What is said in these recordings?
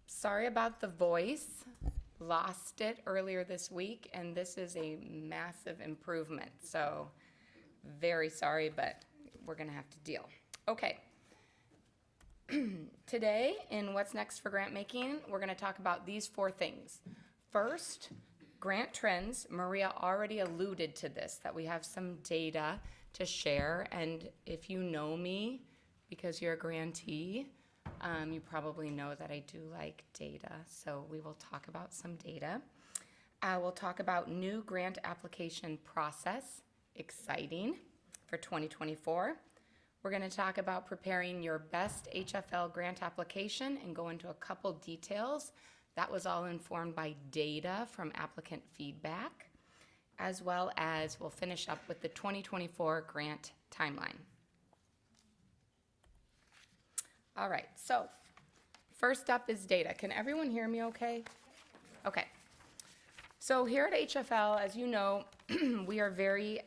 Sorry about the voice. Lost it earlier this week, and this is a massive improvement. So, very sorry, but we're going to have to deal. Okay. Today, in What's Next for Grantmaking, we're going to talk about these 4 things. First, grant trends. Maria already alluded to this, that we have some data to share. And if you know me, because you're a grantee, you probably know that I do like data, so we will talk about some data. We'll talk about new grant application process, exciting, for 2024. We're going to talk about preparing your best HFL grant application and go into a couple details. That was all informed by data from applicant feedback, as well as we'll finish up with the 2024 grant timeline. All right, so first up is data. Can everyone hear me okay? Okay. So here at HFL, as you know, we are very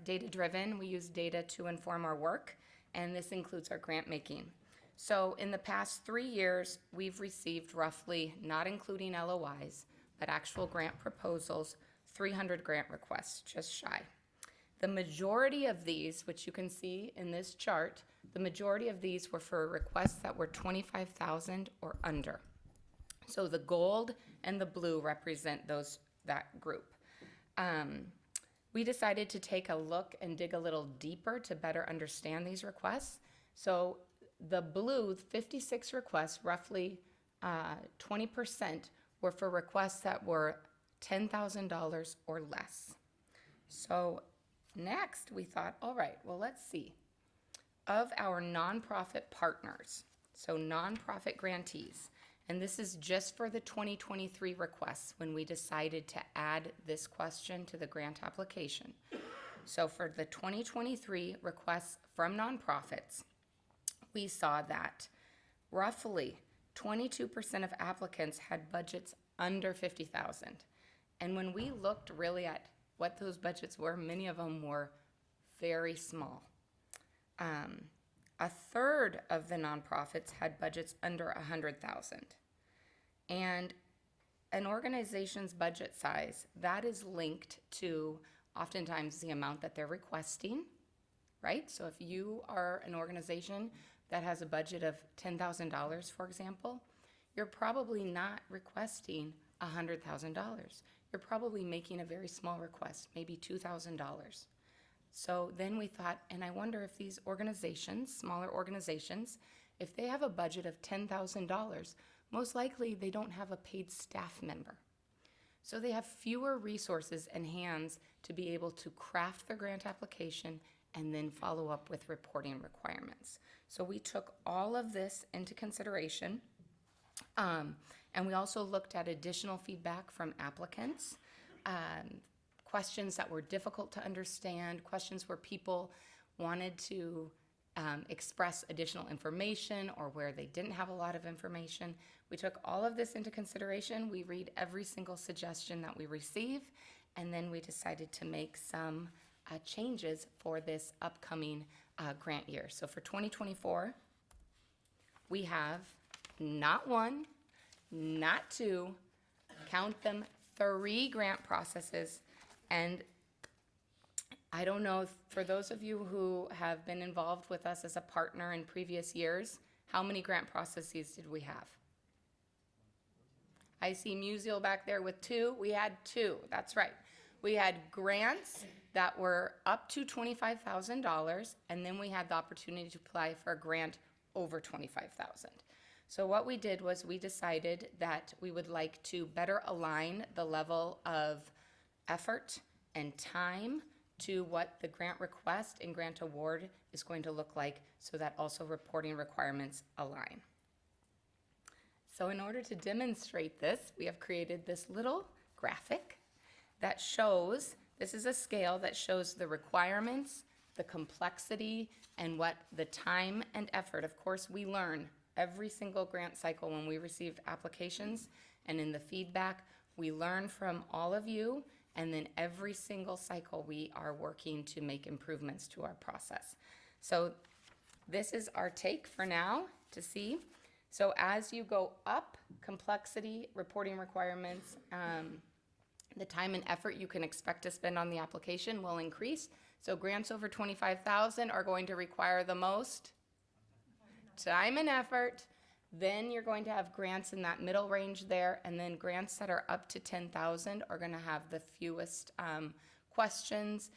data-driven. We use data to inform our work, and this includes our grant making. So in the past 3 years, we've received roughly, not including LOIs, but actual grant proposals, 300 grant requests, just shy. The majority of these, which you can see in this chart, the majority of these were for requests that were $25,000 or under. So the gold and the blue represent that group. We decided to take a look and dig a little deeper to better understand these requests. So the blue, 56 requests, roughly 20% were for requests that were $10,000 or less. So next, we thought, all right, well, let's see. Of our nonprofit partners, so nonprofit grantees, and this is just for the 2023 requests when we decided to add this question to the grant application. So for the 2023 requests from nonprofits, we saw that roughly 22% of applicants had budgets under $50,000. And when we looked really at what those budgets were, many of them were very small. A third of the nonprofits had budgets under $100,000. And an organization's budget size, that is linked to oftentimes the amount that they're requesting, right? So if you are an organization that has a budget of $10,000, for example, you're probably not requesting $100,000. You're probably making a very small request, maybe $2,000. So then we thought, and I wonder if these organizations, smaller organizations, if they have a budget of $10,000, most likely they don't have a paid staff member. So they have fewer resources and hands to be able to craft their grant application and then follow up with reporting requirements. So we took all of this into consideration, and we also looked at additional feedback from applicants, questions that were difficult to understand, questions where people wanted to express additional information or where they didn't have a lot of information. We took all of this into consideration. We read every single suggestion that we receive, and then we decided to make some changes for this upcoming grant year. So for 2024, we have not 1, not 2, count them, 3 grant processes. And I don't know, for those of you who have been involved with us as a partner in previous years, how many grant processes did we have? I see Musial back there with 2. We had 2, that's right. We had grants that were up to $25,000, and then we had the opportunity to apply for a grant over $25,000. So what we did was we decided that we would like to better align the level of effort and time to what the grant request and grant award is going to look like, so that also reporting requirements align. So in order to demonstrate this, we have created this little graphic that shows, this is a scale that shows the requirements, the complexity, and what the time and effort. Of course, we learn every single grant cycle when we receive applications, and in the feedback, we learn from all of you, and then every single cycle we are working to make improvements to our process. So this is our take for now to see. So as you go up, complexity, reporting requirements, the time and effort you can expect to spend on the application will increase. So grants over 25,000 are going to require the most time and effort. Then you're going to have grants in that middle range there, and then grants that are up to 10,000 are going to have the fewest questions.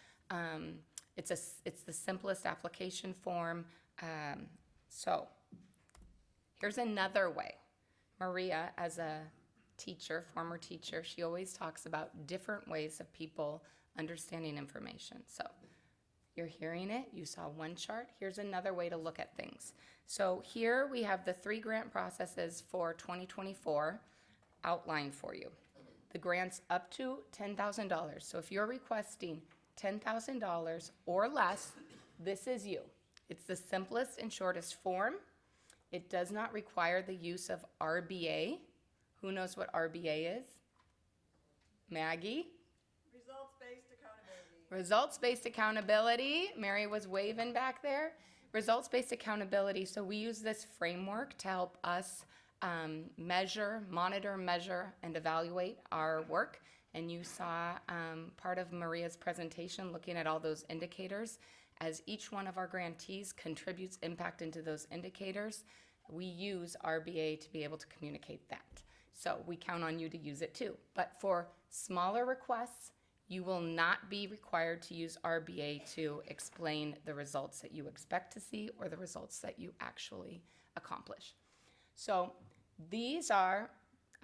It's the simplest application form. So here's another way. Maria, as a teacher, former teacher, she always talks about different ways of people understanding information. So you're hearing it, you saw one chart. Here's another way to look at things. So here we have the 3 grant processes for 2024 outlined for you. The grants up to $10,000. So if you're requesting $10,000 or less, this is you. It's the simplest and shortest form. It does not require the use of RBA. Who knows what RBA is? Maggie? Results-based accountability. Results-based accountability. Mary was waving back there. Results-based accountability. So we use this framework to help us monitor, measure, and evaluate our work. And you saw part of Maria's presentation looking at all those indicators. As each one of our grantees contributes impact into those indicators, we use RBA to be able to communicate that. So we count on you to use it too. But for smaller requests, you will not be required to use RBA to explain the results that you expect to see or the results that you actually accomplish. So these are,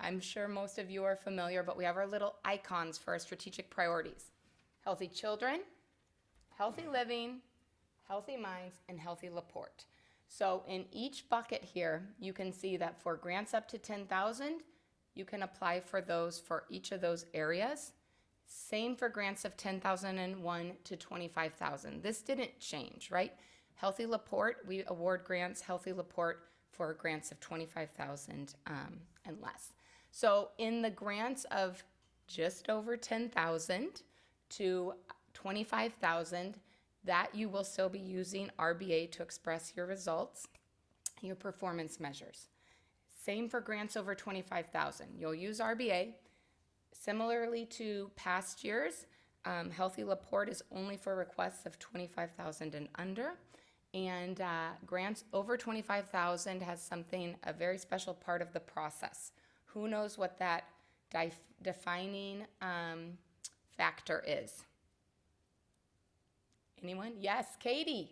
I'm sure most of you are familiar, but we have our little icons for our strategic priorities. Healthy children, healthy living, healthy minds, and healthy LaPorte. So in each bucket here, you can see that for grants up to 10,000, you can apply for those for each of those areas. Same for grants of 10,001 to 25,000. This didn't change, right? Healthy LaPorte, we award grants, Healthy LaPorte, for grants of 25,000 and less. So in the grants of just over 10,000 to 25,000, that you will still be using RBA to express your results, your performance measures. Same for grants over 25,000. You'll use RBA. Similarly to past years, Healthy LaPorte is only for requests of 25,000 and under. And grants over 25,000 has something, a very special part of the process. Who knows what that defining factor is? Anyone? Yes, Katie.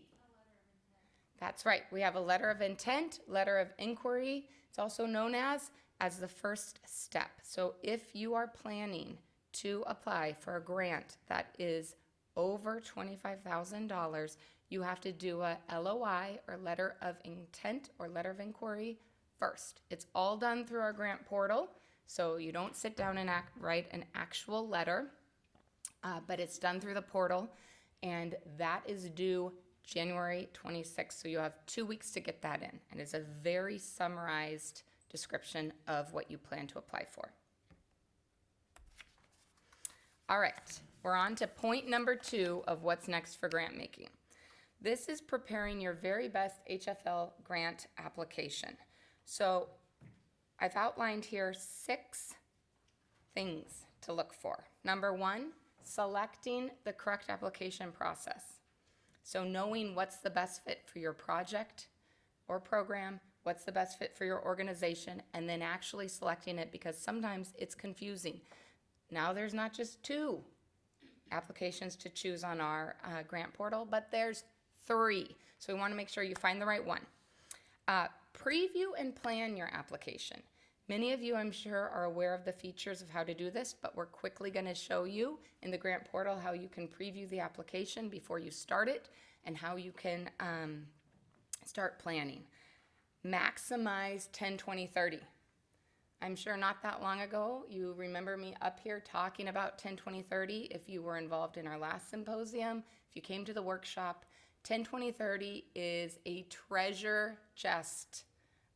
That's right. We have a letter of intent, letter of inquiry. It's also known as the first step. So if you are planning to apply for a grant that is over $25,000, you have to do a LOI or letter of intent or letter of inquiry first. It's all done through our grant portal, so you don't sit down and write an actual letter, but it's done through the portal, and that is due January 26th. So you have 2 weeks to get that in, and it's a very summarized description of what you plan to apply for. All right, we're on to point number 2 of what's next for grant making. This is preparing your very best HFL grant application. So I've outlined here 6 things to look for. Number 1, selecting the correct application process. So knowing what's the best fit for your project or program, what's the best fit for your organization, and then actually selecting it, because sometimes it's confusing. Now there's not just 2 applications to choose on our grant portal, but there's 3. So we want to make sure you find the right one. Preview and plan your application. Many of you, I'm sure, are aware of the features of how to do this, but we're quickly going to show you in the grant portal how you can preview the application before you start it and how you can start planning. Maximize 10, 20, 30. I'm sure not that long ago, you remember me up here talking about 10, 20, 30 if you were involved in our last symposium, if you came to the workshop. 10, 20, 30 is a treasure chest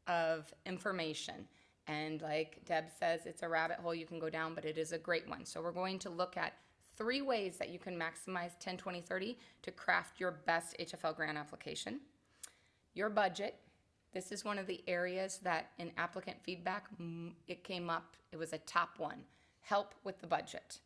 of information. And like Deb says, it's a rabbit hole you can go down, but it is a great one. So we're going to look at 3 ways that you can maximize 10, 20, 30 to craft your best HFL grant application. Your budget. This is one of the areas that in applicant feedback, it came up, it was a top one, help with the budget.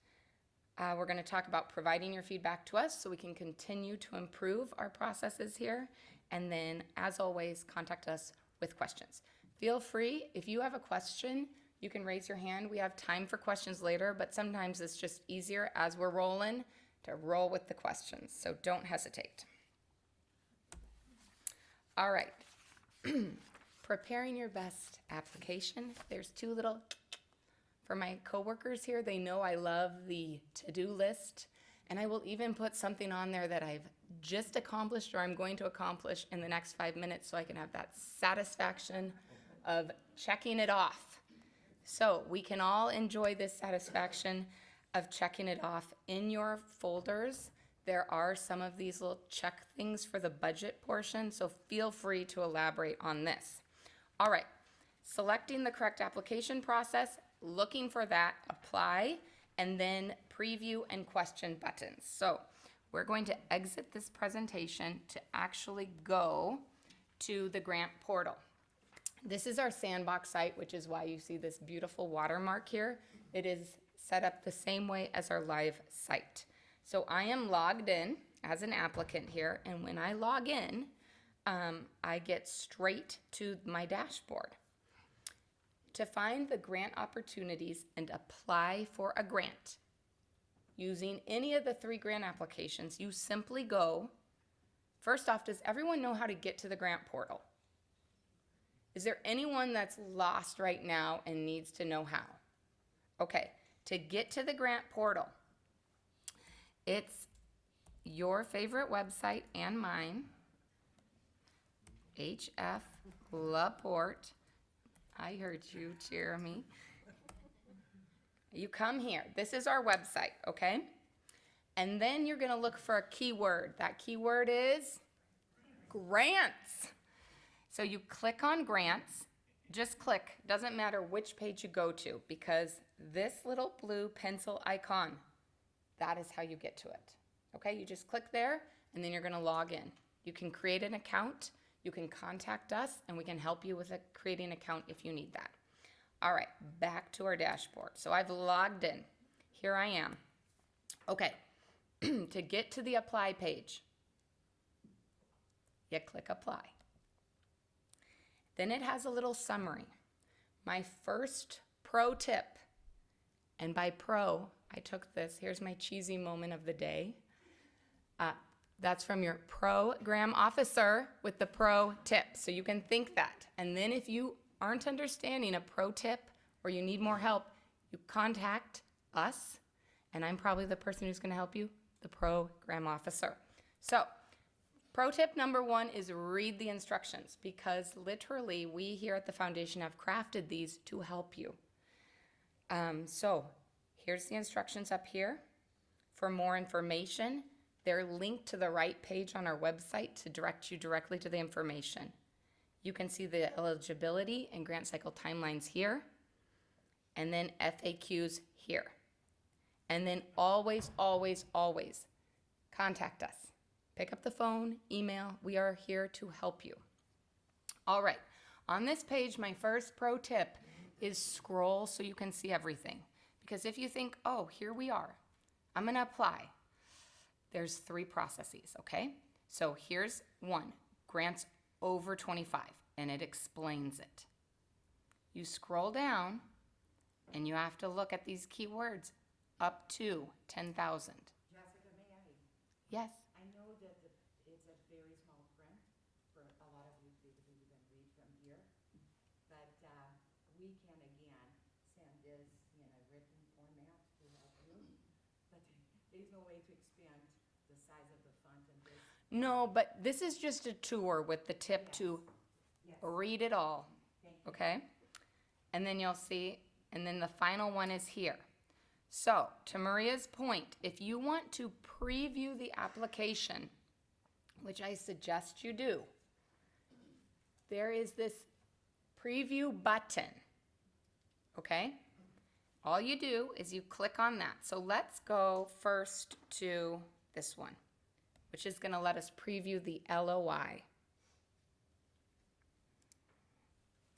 We're going to talk about providing your feedback to us so we can continue to improve our processes here. And then, as always, contact us with questions. Feel free, if you have a question, you can raise your hand. We have time for questions later, but sometimes it's just easier as we're rolling to roll with the questions. So don't hesitate. All right. Preparing your best application. There's two little, for my coworkers here, they know I love the to-do list. And I will even put something on there that I've just accomplished or I'm going to accomplish in the next 5 minutes so I can have that satisfaction of checking it off. So we can all enjoy this satisfaction of checking it off. In your folders, there are some of these little check things for the budget portion, so feel free to elaborate on this. All right, selecting the correct application process, looking for that, apply, and then preview and question buttons. So we're going to exit this presentation to actually go to the grant portal. This is our sandbox site, which is why you see this beautiful watermark here. It is set up the same way as our live site. So I am logged in as an applicant here, and when I log in, I get straight to my dashboard. To find the grant opportunities and apply for a grant, using any of the 3 grant applications, you simply go, first off, does everyone know how to get to the grant portal? Is there anyone that's lost right now and needs to know how? Okay, to get to the grant portal, it's your favorite website and mine, HFL Porte. I heard you, Jeremy. You come here. This is our website, okay? And then you're going to look for a keyword. That keyword is grants. So you click on grants. Just click. Doesn't matter which page you go to, because this little blue pencil icon, that is how you get to it. Okay? You just click there, and then you're going to log in. You can create an account. You can contact us, and we can help you with creating an account if you need that. All right, back to our dashboard. So I've logged in. Here I am. Okay, to get to the apply page, you click apply. Then it has a little summary. My first pro tip, and by pro, I took this. Here's my cheesy moment of the day. That's from your program officer with the pro tip. So you can think that. And then if you aren't understanding a pro tip or you need more help, you contact us, and I'm probably the person who's going to help you, the program officer. So pro tip number 1 is read the instructions, because literally we here at the foundation have crafted these to help you. So here's the instructions up here. For more information, they're linked to the right page on our website to direct you directly to the information. You can see the eligibility and grant cycle timelines here, and then FAQs here. And then always, always, always contact us. Pick up the phone, email. We are here to help you. All right. On this page, my first pro tip is scroll so you can see everything. Because if you think, oh, here we are, I'm going to apply. There's 3 processes, okay? So here's 1, grants over 25, and it explains it. You scroll down, and you have to look at these keywords, up to 10,000. Jessica, may I? Yes. I know that it's a very small print for a lot of you people who even read from here, but we can again send this in a written format to help you. But there's no way to expand the size of the font in this. No, but this is just a tour with the tip to read it all, okay? And then you'll see, and then the final one is here. So, to Maria's point, if you want to preview the application, which I suggest you do, there is this preview button, okay? All you do is you click on that. So let's go first to this one, which is going to let us preview the LOI.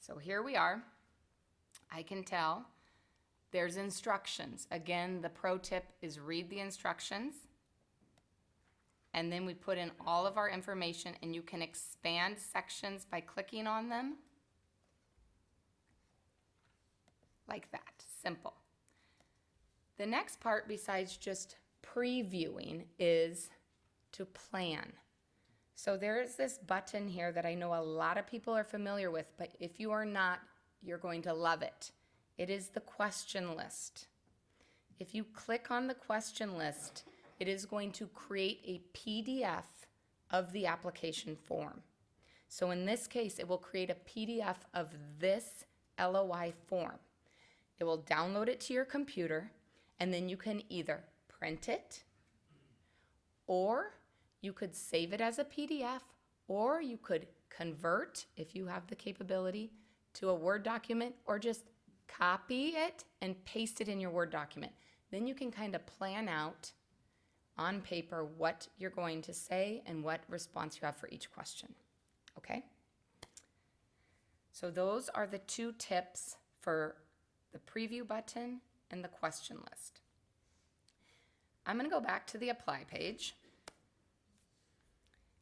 So here we are. I can tell there's instructions. Again, the pro tip is read the instructions. And then we put in all of our information, and you can expand sections by clicking on them. Like that, simple. The next part, besides just previewing, is to plan. So there's this button here that I know a lot of people are familiar with, but if you are not, you're going to love it. It is the question list. If you click on the question list, it is going to create a PDF of the application form. So in this case, it will create a PDF of this LOI form. It will download it to your computer, and then you can either print it, or you could save it as a PDF, or you could convert, if you have the capability, to a Word document, or just copy it and paste it in your Word document. Then you can kind of plan out on paper what you're going to say and what response you have for each question. Okay? So those are the two tips for the preview button and the question list. I'm going to go back to the apply page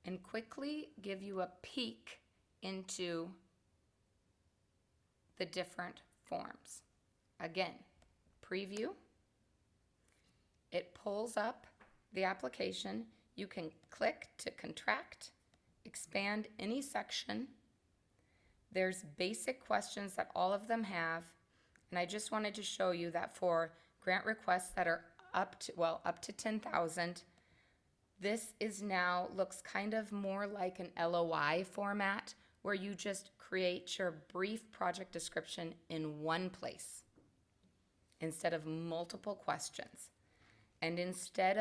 and quickly give you a peek into the different forms. Again, preview. It pulls up the application. You can click to contract, expand any section. There's basic questions that all of them have. And I just wanted to show you that for grant requests that are up to 10,000, this is now looks kind of more like an LOI format where you just create your brief project description in one place instead of multiple questions. And instead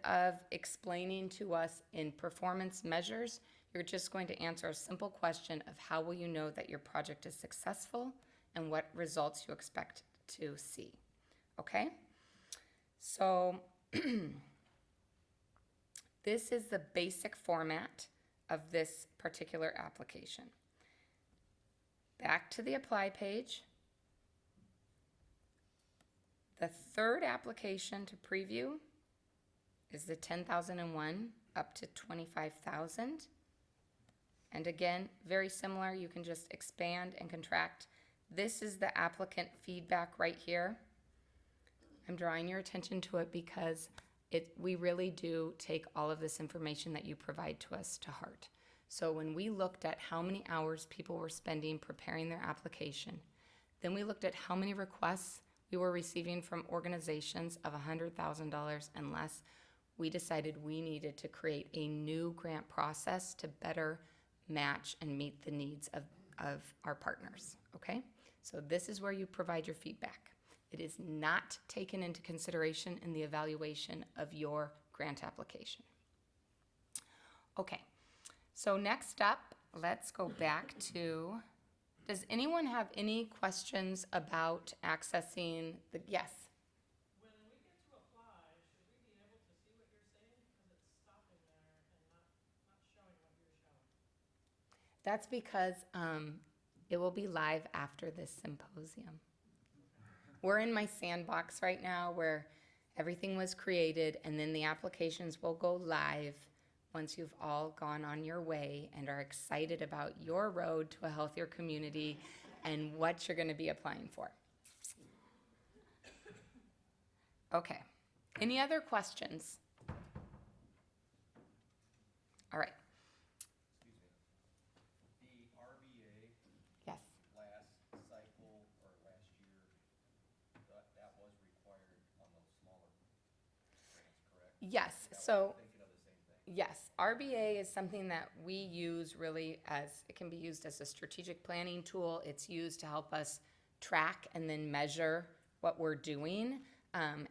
of explaining to us in performance measures, you're just going to answer a simple question of how will you know that your project is successful and what results you expect to see. Okay? So this is the basic format of this particular application. Back to the apply page. The third application to preview is the 10,001 up to 25,000. And again, very similar, you can just expand and contract. This is the applicant feedback right here. I'm drawing your attention to it because we really do take all of this information that you provide to us to heart. So when we looked at how many hours people were spending preparing their application, then we looked at how many requests we were receiving from organizations of $100,000 and less, we decided we needed to create a new grant process to better match and meet the needs of our partners, okay? So this is where you provide your feedback. It is not taken into consideration in the evaluation of your grant application. Okay, so next up, let's go back to, does anyone have any questions about accessing the, yes? When we get to apply, should we be able to see what you're saying? Because it's stopping there and not showing what you're showing. That's because it will be live after this symposium. We're in my sandbox right now where everything was created, and then the applications will go live once you've all gone on your way and are excited about your road to a healthier community and what you're going to be applying for. Okay. Any other questions? All right. Excuse me. The RBA Yes. last cycle or last year, that was required on those smaller grants, correct? Yes. Is that So what I'm thinking of the same thing? yes, RBA is something that we use really as, it can be used as a strategic planning tool. It's used to help us track and then measure what we're doing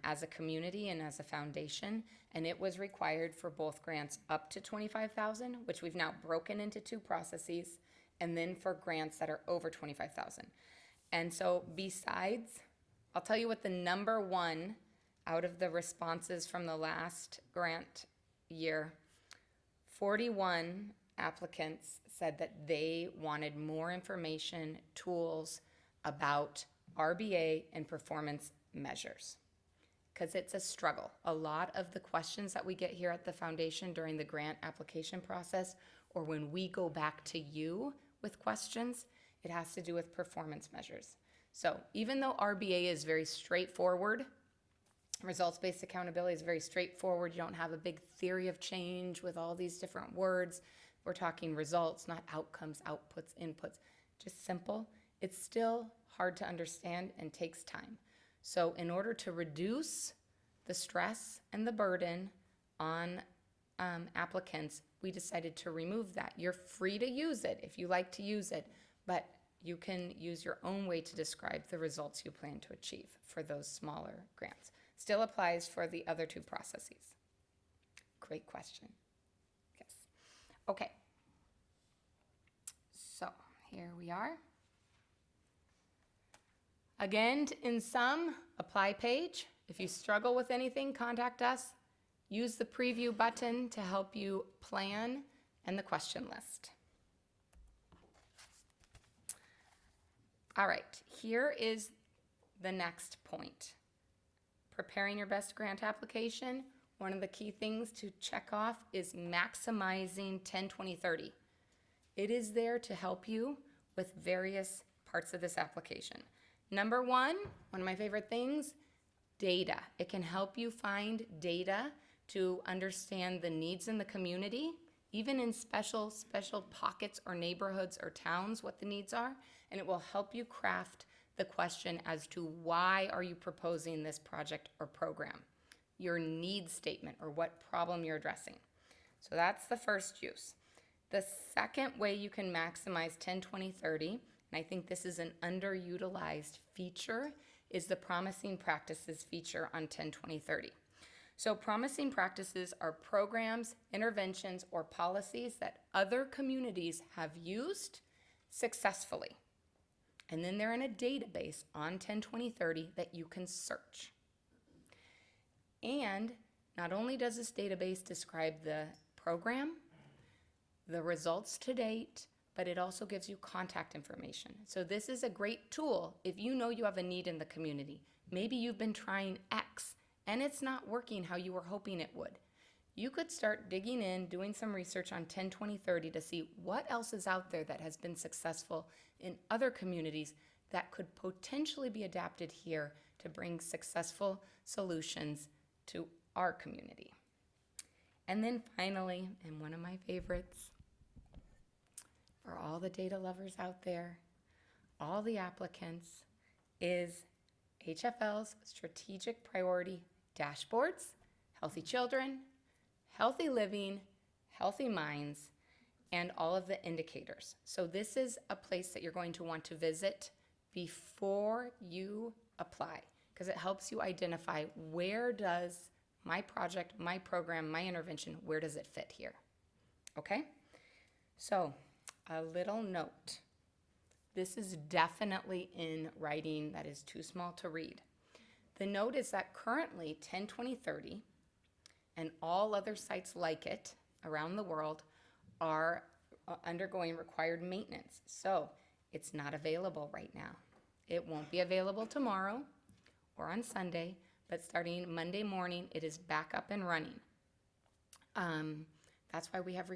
as a community and as a foundation. And it was required for both grants up to 25,000, which we've now broken into two processes, and then for grants that are over 25,000. And so besides, I'll tell you what the number one out of the responses from the last grant year, 41 applicants said that they wanted more information, tools about RBA and performance measures. Because it's a struggle. A lot of the questions that we get here at the foundation during the grant application process, or when we go back to you with questions, it has to do with performance measures. So even though RBA is very straightforward, results-based accountability is very straightforward. You don't have a big theory of change with all these different words. We're talking results, not outcomes, outputs, inputs. Just simple. It's still hard to understand and takes time. So in order to reduce the stress and the burden on applicants, we decided to remove that. You're free to use it if you like to use it, but you can use your own way to describe the results you plan to achieve for those smaller grants. Still applies for the other two processes. Great question. Yes. Okay. So here we are. Again, in sum, apply page. If you struggle with anything, contact us. Use the preview button to help you plan and the question list. All right, here is the next point. Preparing your best grant application. One of the key things to check off is maximizing 10-20-30. It is there to help you with various parts of this application. Number one of my favorite things, data. It can help you find data to understand the needs in the community, even in special pockets or neighborhoods or towns, what the needs are, and it will help you craft the question as to why are you proposing this project or program, your need statement or what problem you're addressing. So that's the first use. The second way you can maximize 10-20-30, and I think this is an underutilized feature, is the promising practices feature on 10-20-30. So promising practices are programs, interventions, or policies that other communities have used successfully. And then they're in a database on 10-20-30 that you can search. And not only does this database describe the program, the results to date, but it also gives you contact information. So this is a great tool if you know you have a need in the community. Maybe you've been trying X and it's not working how you were hoping it would. You could start digging in, doing some research on 10-20-30 to see what else is out there that has been successful in other communities that could potentially be adapted here to bring successful solutions to our community. And then finally, and one of my favorites, for all the data lovers out there, all the applicants, is HFL's strategic priority dashboards, healthy children, healthy living, healthy minds, and all of the indicators. So this is a place that you're going to want to visit before you apply, because it helps you identify where does my project, my program, my intervention, where does it fit here? Okay? So a little note. This is definitely in writing that is too small to read. The note is that currently 10-20-30 and all other sites like it around the world are undergoing required maintenance. So it's not available right now. It won't be available tomorrow or on Sunday, but starting Monday morning, it is back up and running. That's why we have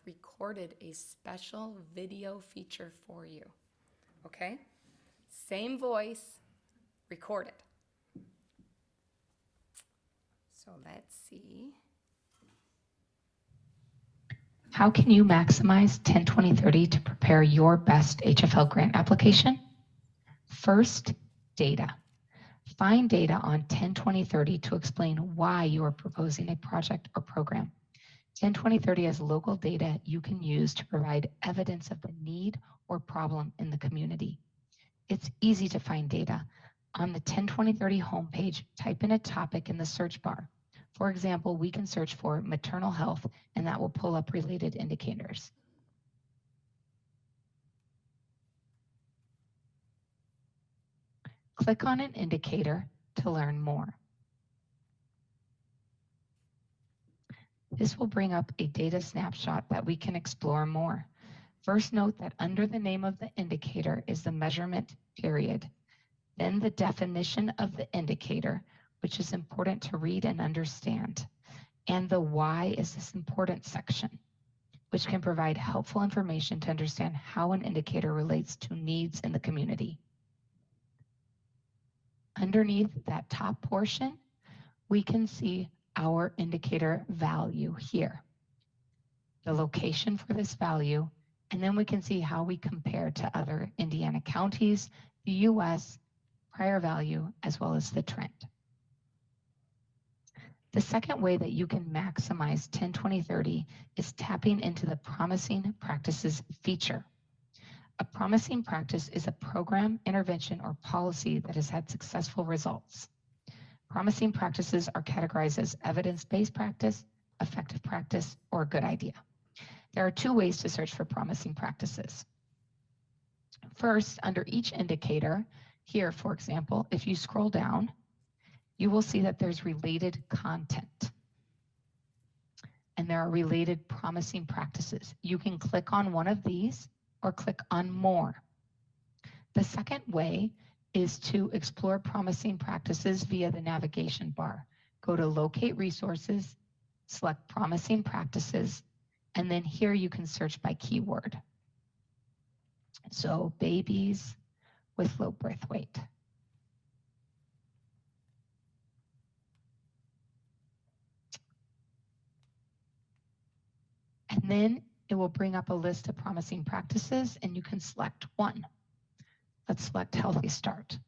recorded a special video feature for you. Okay? Same voice, recorded. So let's see. How can you maximize 10-20-30 to prepare your best HFL grant application? First, data. Find data on 10-20-30 to explain why you are proposing a project or program. 10-20-30 has local data you can use to provide evidence of the need or problem in the community. It's easy to find data. On the 10-20-30 homepage, type in a topic in the search bar. For example, we can search for maternal health, and that will pull up related indicators. Click on an indicator to learn more. This will bring up a data snapshot that we can explore more. First, note that under the name of the indicator is the measurement period, then the definition of the indicator, which is important to read and understand, and the why is this important section, which can provide helpful information to understand how an indicator relates to needs in the community. Underneath that top portion, we can see our indicator value here, the location for this value, and then we can see how we compare to other Indiana counties, the US, prior value, as well as the trend. The second way that you can maximize 10-20-30 is tapping into the promising practices feature. A promising practice is a program, intervention, or policy that has had successful results. Promising practices are categorized as evidence-based practice, effective practice, or a good idea. There are two ways to search for promising practices. First, under each indicator, here, for example, if you scroll down, you will see that there's related content. And there are related promising practices. You can click on one of these or click on more. The second way is to explore promising practices via the navigation bar. Go to Locate Resources, select Promising Practices, and then here you can search by keyword. So babies with low birth weight. And then it will bring up a list of promising practices and you can select one. Let's select Healthy Start.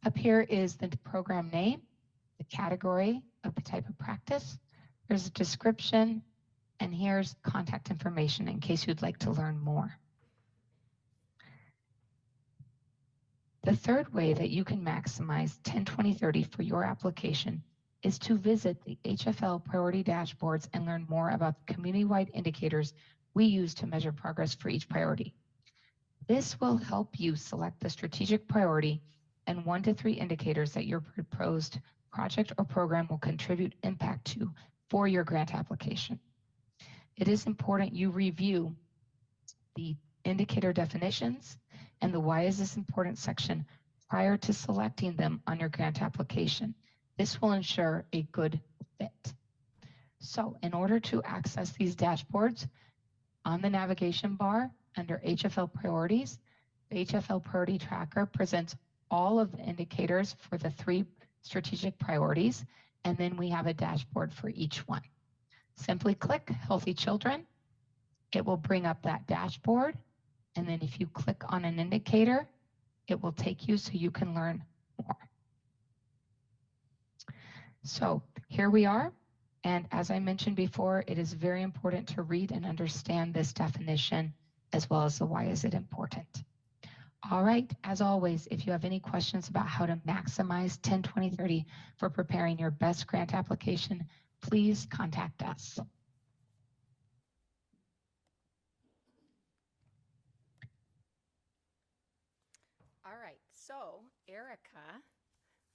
Up here is the program name, the category of the type of practice. There's a description, and here's contact information in case you'd like to learn more. The third way that you can maximize 10-20-30 for your application is to visit the HFL priority dashboards and learn more about the community-wide indicators we use to measure progress for each priority. This will help you select the strategic priority and 1 to 3 indicators that your proposed project or program will contribute impact to for your grant application. It is important you review the indicator definitions and the why is this important section prior to selecting them on your grant application. This will ensure a good fit. So in order to access these dashboards, on the navigation bar under HFL priorities, the HFL priority tracker presents all of the indicators for the 3 strategic priorities, and then we have a dashboard for each one. Simply click Healthy Children. It will bring up that dashboard, and then if you click on an indicator, it will take you so you can learn more. So here we are, and as I mentioned before, it is very important to read and understand this definition as well as the why is it important. All right, as always, if you have any questions about how to maximize 10-20-30 for preparing your best grant application, please contact us. All right, so Erica,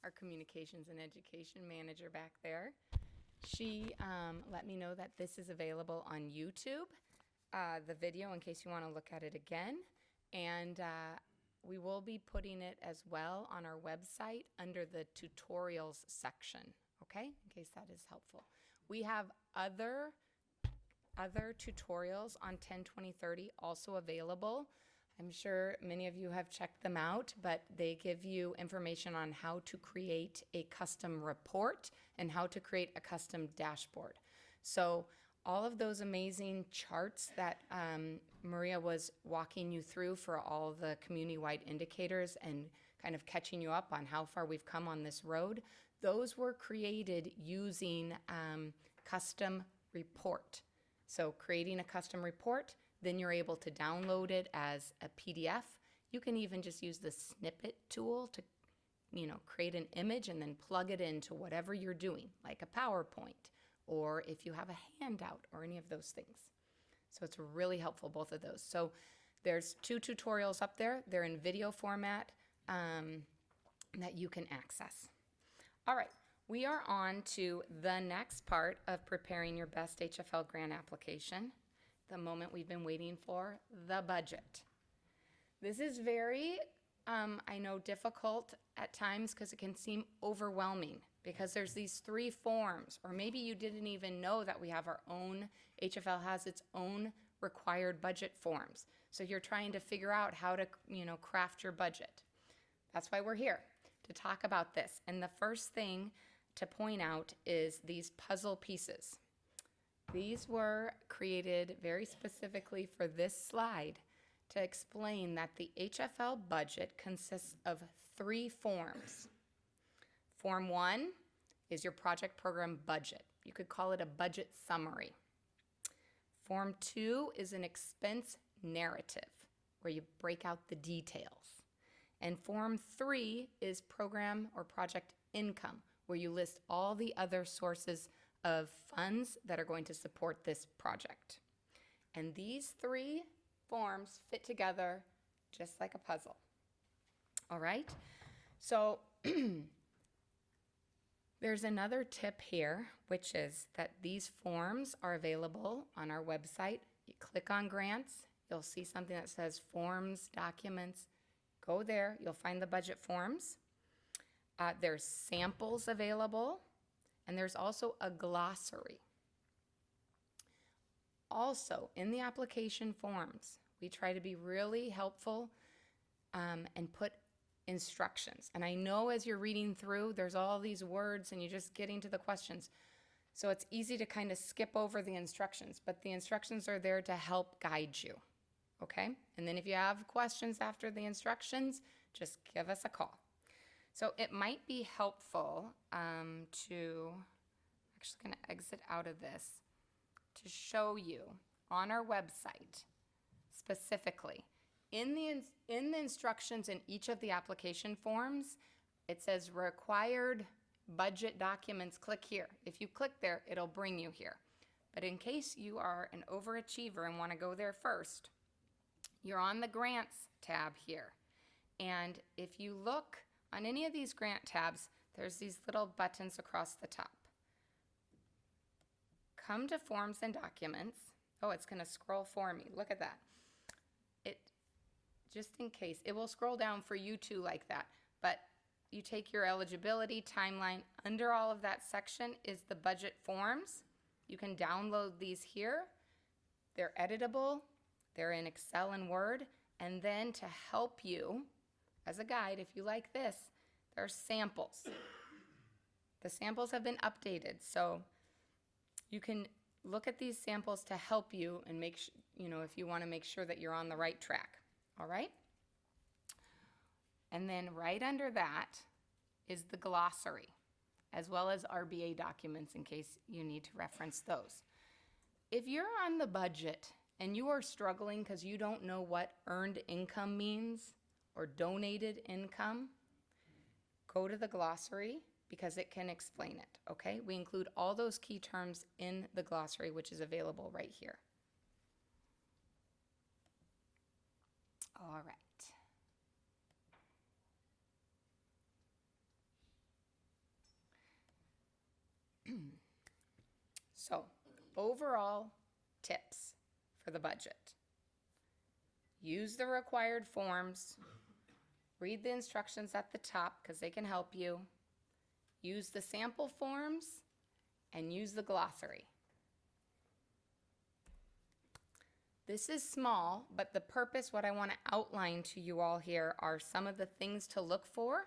our communications and education manager back there, she let me know that this is available on YouTube, the video, in case you want to look at it again. And we will be putting it as well on our website under the tutorials section, okay? In case that is helpful. We have other tutorials on 10-20-30 also available. I'm sure many of you have checked them out, but they give you information on how to create a custom report and how to create a custom dashboard. So all of those amazing charts that Maria was walking you through for all the community-wide indicators and kind of catching you up on how far we've come on this road, those were created using custom report. So creating a custom report, then you're able to download it as a PDF. You can even just use the snippet tool to, create an image and then plug it into whatever you're doing, like a PowerPoint, or if you have a handout or any of those things. So it's really helpful, both of those. So there's 2 tutorials up there. They're in video format that you can access. All right, We are on to the next part of preparing your best HFL grant application, the moment we've been waiting for, the budget. This is very, I know, difficult at times because it can seem overwhelming because there's these 3 forms, or maybe you didn't even know that we have our own, HFL has its own required budget forms. So you're trying to figure out how to, craft your budget. That's why we're here, to talk about this. And the first thing to point out is these puzzle pieces. These were created very specifically for this slide to explain that the HFL budget consists of 3 forms. Form 1 is your project program budget. You could call it a budget summary. Form 2 is an expense narrative, where you break out the details. And Form 3 is program or project income, where you list all the other sources of funds that are going to support this project. And these 3 forms fit together just like a puzzle. All right? So there's another tip here, which is that these forms are available on our website. You click on grants, you'll see something that says forms, documents. Go there, you'll find the budget forms. There's samples available, and there's also a glossary. Also, in the application forms, we try to be really helpful and put instructions. And I know as you're reading through, there's all these words and you're just getting to the questions. So it's easy to kind of skip over the instructions, but the instructions are there to help guide you, okay? And then if you have questions after the instructions, just give us a call. So it might be helpful to, actually going to exit out of this, to show you on our website specifically. In the instructions in each of the application forms, it says required budget documents, click here. If you click there, it'll bring you here. But in case you are an overachiever and want to go there first, you're on the grants tab here. And if you look on any of these grant tabs, there's these little buttons across the top. Come to forms and documents. Oh, it's going to scroll for me. Look at that. Just in case, it will scroll down for you too like that. But you take your eligibility timeline. Under all of that section is the budget forms. You can download these here. They're editable. They're in Excel and Word. And then to help you, as a guide, if you like this, there are samples. The samples have been updated. So you can look at these samples to help you and make if you want to make sure that you're on the right track. All right? And then right under that is the glossary, as well as RBA documents in case you need to reference those. If you're on the budget and you are struggling because you don't know what earned income means or donated income, go to the glossary because it can explain it, okay? We include all those key terms in the glossary, which is available right here. All right. So, overall tips for the budget. Use the required forms. Read the instructions at the top because they can help you. Use the sample forms and use the glossary. This is small, but the purpose, what I want to outline to you all here are some of the things to look for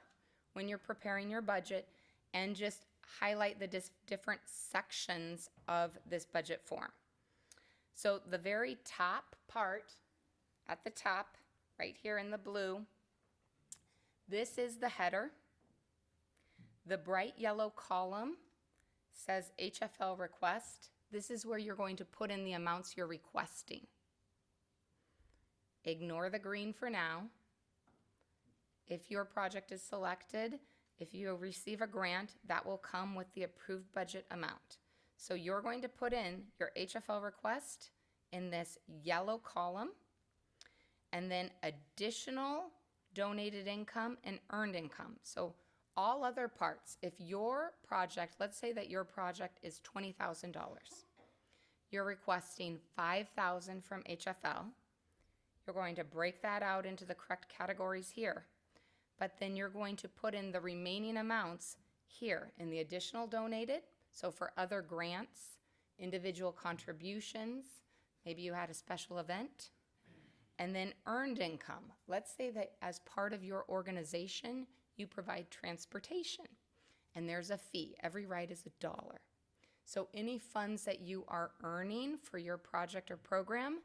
when you're preparing your budget and just highlight the different sections of this budget form. So the very top part, at the top, right here in the blue, this is the header. The bright yellow column says HFL request. This is where you're going to put in the amounts you're requesting. Ignore the green for now. If your project is selected, if you receive a grant, that will come with the approved budget amount. So you're going to put in your HFL request in this yellow column, and then additional donated income and earned income. So all other parts, if your project, let's say that your project is $20,000, you're requesting $5,000 from HFL. You're going to break that out into the correct categories here, but then you're going to put in the remaining amounts here in the additional donated. So for other grants, individual contributions, maybe you had a special event, and then earned income. Let's say that as part of your organization, you provide transportation, and there's a fee. Every ride is $1. So any funds that you are earning for your project or program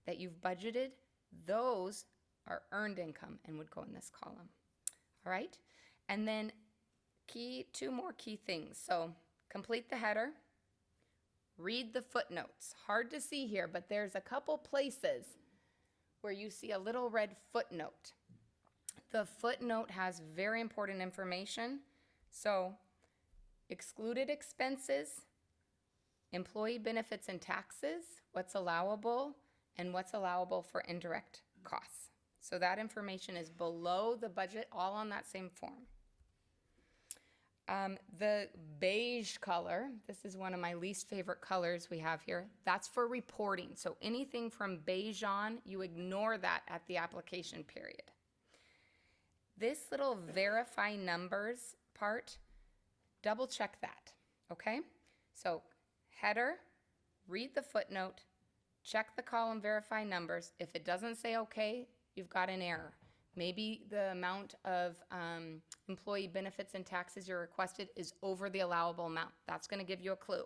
that you've budgeted, those are earned income and would go in this column. All right? And then two more key things. So complete the header, read the footnotes. Hard to see here, but there's a couple places where you see a little red footnote. The footnote has very important information. So excluded expenses, employee benefits and taxes, what's allowable, and what's allowable for indirect costs. So that information is below the budget, all on that same form. The beige color, this is one of my least favorite colors we have here, that's for reporting. So anything from beige on, you ignore that at the application period. This little verify numbers part, double check that, okay? So header, read the footnote, check the column verify numbers. If it doesn't say okay, you've got an error. Maybe the amount of employee benefits and taxes you requested is over the allowable amount. That's going to give you a clue.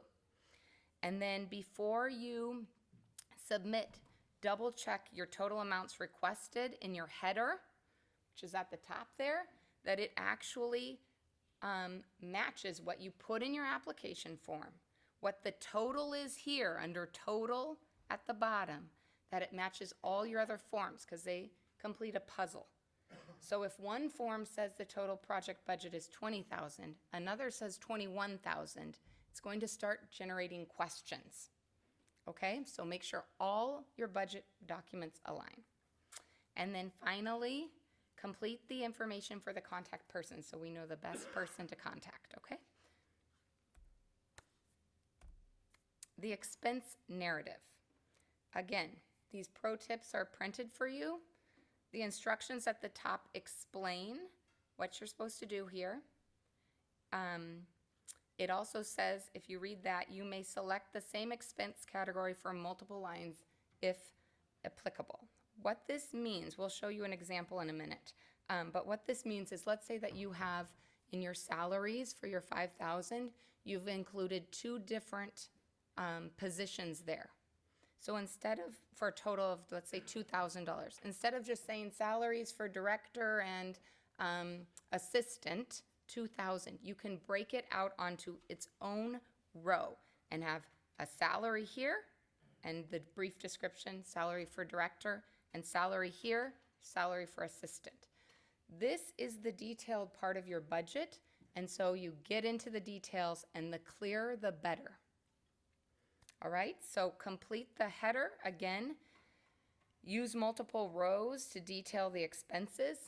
And then before you submit, double check your total amounts requested in your header, which is at the top there, that it actually matches what you put in your application form. What the total is here under total at the bottom, that it matches all your other forms because they complete a puzzle. So if one form says the total project budget is $20,000, another says $21,000, it's going to start generating questions. Okay, so make sure all your budget documents align. And then finally, complete the information for the contact person so we know the best person to contact, okay? The expense narrative. Again, these pro tips are printed for you. The instructions at the top explain what you're supposed to do here. It also says, if you read that, you may select the same expense category for multiple lines if applicable. What this means, we'll show you an example in a minute, but what this means is, let's say that you have in your salaries for your $5,000, you've included two different positions there. So instead of, for a total of, let's say, $2,000, instead of just saying salaries for director and assistant, $2,000, you can break it out onto its own row and have a salary here and the brief description, salary for director, and salary here, salary for assistant. This is the detailed part of your budget, and so you get into the details, and the clearer, the better. All right, so complete the header. Again, use multiple rows to detail the expenses.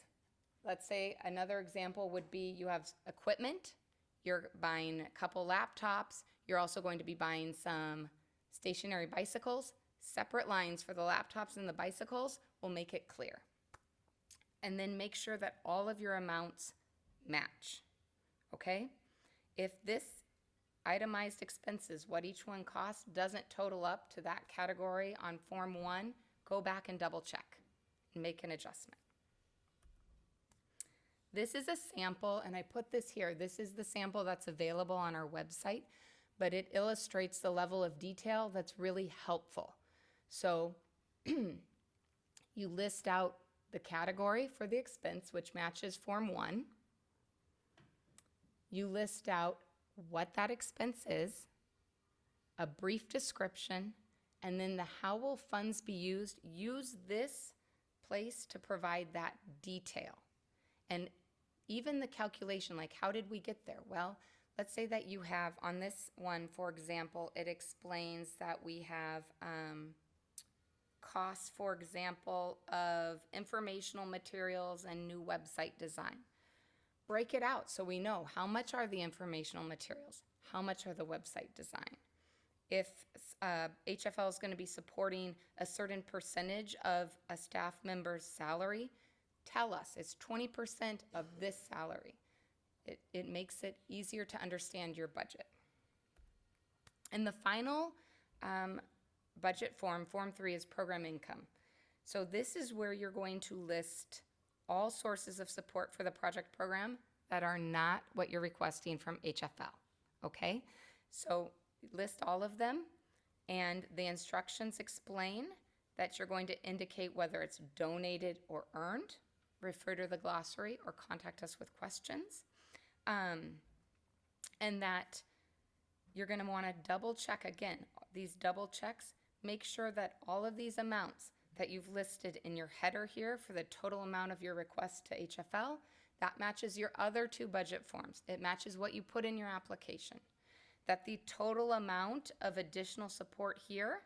Let's say another example would be you have equipment. You're buying a couple laptops. You're also going to be buying some stationary bicycles. Separate lines for the laptops and the bicycles will make it clear. And then make sure that all of your amounts match, okay? If this itemized expenses, what each one costs, doesn't total up to that category on Form 1, go back and double check and make an adjustment. This is a sample, and I put this here. This is the sample that's available on our website, but it illustrates the level of detail that's really helpful. So you list out the category for the expense, which matches Form 1. You list out what that expense is, a brief description, and then the how will funds be used. Use this place to provide that detail. And even the calculation, like how did we get there? Well, let's say that you have on this one, for example, it explains that we have costs, for example, of informational materials and new website design. break it out so we know how much are the informational materials, how much are the website design. If HFL is going to be supporting a certain percentage of a staff member's salary, tell us it's 20% of this salary. It makes it easier to understand your budget. And the final budget form, Form 3, is program income. So this is where you're going to list all sources of support for the project program that are not what you're requesting from HFL, okay? So list all of them, and the instructions explain that you're going to indicate whether it's donated or earned. Refer to the glossary or contact us with questions. And that you're going to want to double check again. These double checks, make sure that all of these amounts that you've listed in your header here for the total amount of your request to HFL, that matches your other two budget forms. It matches what you put in your application. That the total amount of additional support here,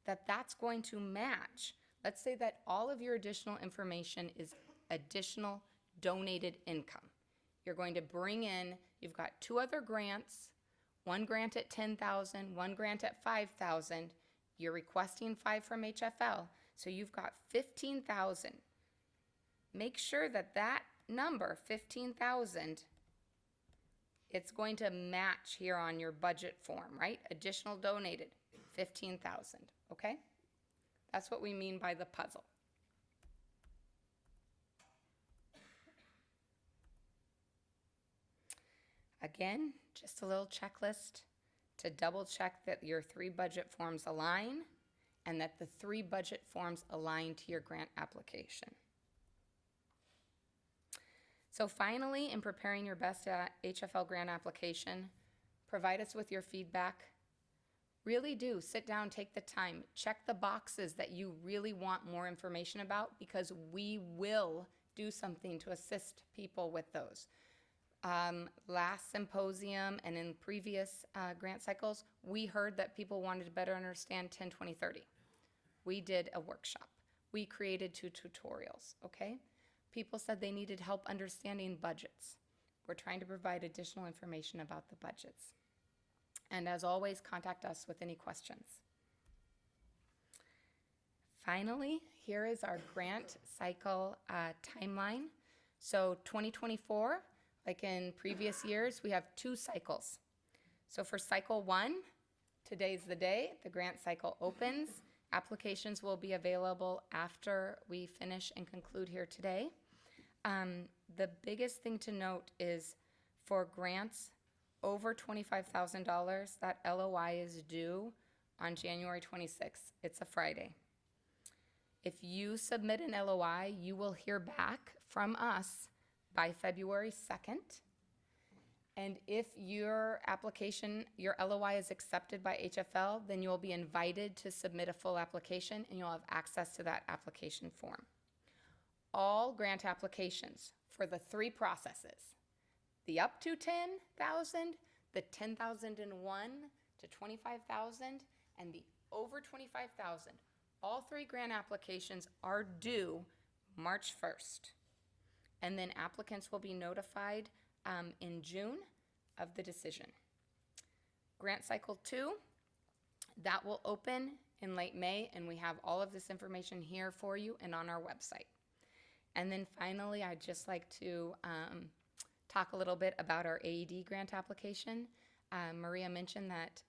that's going to match. Let's say that all of your additional information is additional donated income. You're going to bring in, you've got two other grants, one grant at $10,000, one grant at $5,000. You're requesting $5,000 from HFL, so you've got $15,000. Make sure that number, $15,000, it's going to match here on your budget form, right? Additional donated, $15,000, okay? That's what we mean by the puzzle. Again, just a little checklist to double check that your 3 budget forms align and that the 3 budget forms align to your grant application. So finally, in preparing your best HFL grant application, provide us with your feedback. Really do sit down, take the time, check the boxes that you really want more information about, because we will do something to assist people with those. Last symposium and in previous grant cycles, we heard that people wanted to better understand 10-20-30. We did a workshop. We created 2 tutorials, okay? People said they needed help understanding budgets. We're trying to provide additional information about the budgets. And as always, contact us with any questions. Finally, here is our grant cycle timeline. So 2024, like in previous years, we have 2 cycles. So for cycle 1, today's the day the grant cycle opens. Applications will be available after we finish and conclude here today. The biggest thing to note is for grants over $25,000, that LOI is due on January 26th. It's a Friday. If you submit an LOI, you will hear back from us by February 2nd. And if your application, your LOI is accepted by HFL, then you'll be invited to submit a full application and you'll have access to that application form. All grant applications for the 3 processes, the up to $10,000, the $10,001 to $25,000, and the over $25,000, all 3 grant applications are due March 1st. And then applicants will be notified in June of the decision. Grant cycle 2, that will open in late May, and we have all of this information here for you and on our website. And then finally, I'd just like to talk a little bit about our AED grant application. Maria mentioned that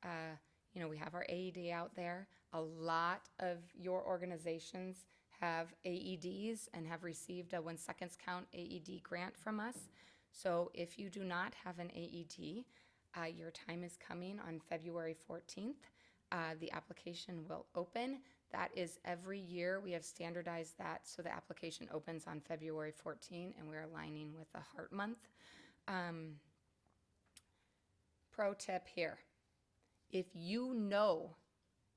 we have our AED out there. A lot of your organizations have AEDs and have received a 1 seconds count AED grant from us. So if you do not have an AED, your time is coming on February 14th. The application will open. That is every year. We have standardized that so the application opens on February 14, and we're aligning with the Heart Month. Pro tip here. If you know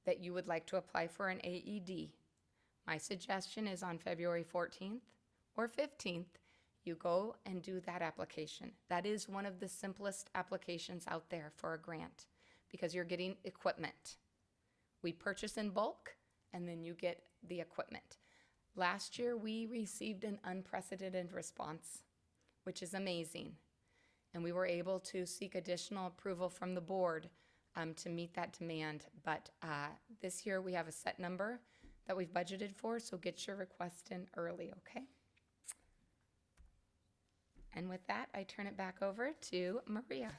that you would like to apply for an AED, my suggestion is on February 14th or 15th, you go and do that application. That is one of the simplest applications out there for a grant because you're getting equipment. We purchase in bulk, and then you get the equipment. Last year, we received an unprecedented response which is amazing. And we were able to seek additional approval from the board to meet that demand. But this year we have a set number that we've budgeted for, so get your request in early, okay? And with that, I turn it back over to Maria.